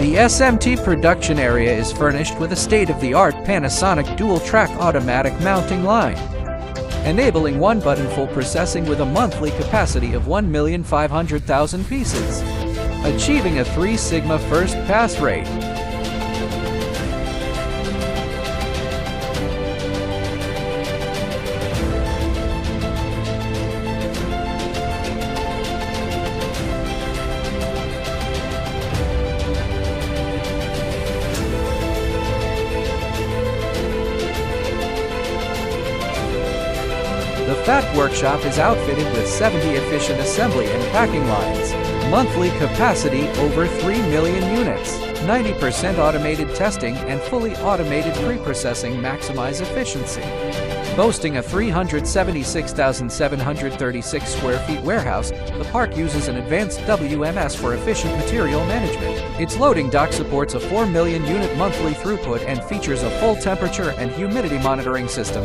The SMT production area is furnished with a state-of-the-art Panasonic dual-track automatic mounting line, enabling one-button full processing with a monthly capacity of 1,500,000 pieces, achieving a 3 Sigma first pass rate. The FAT workshop is outfitted with 70 efficient assembly and packing lines, monthly capacity over 3 million units, 90% automated testing and fully automated pre-processing maximize efficiency. Boasting a 376,736 square feet warehouse, the park uses an advanced WMS for efficient material management. Its loading dock supports a 4 million unit monthly throughput and features a full temperature and humidity monitoring system.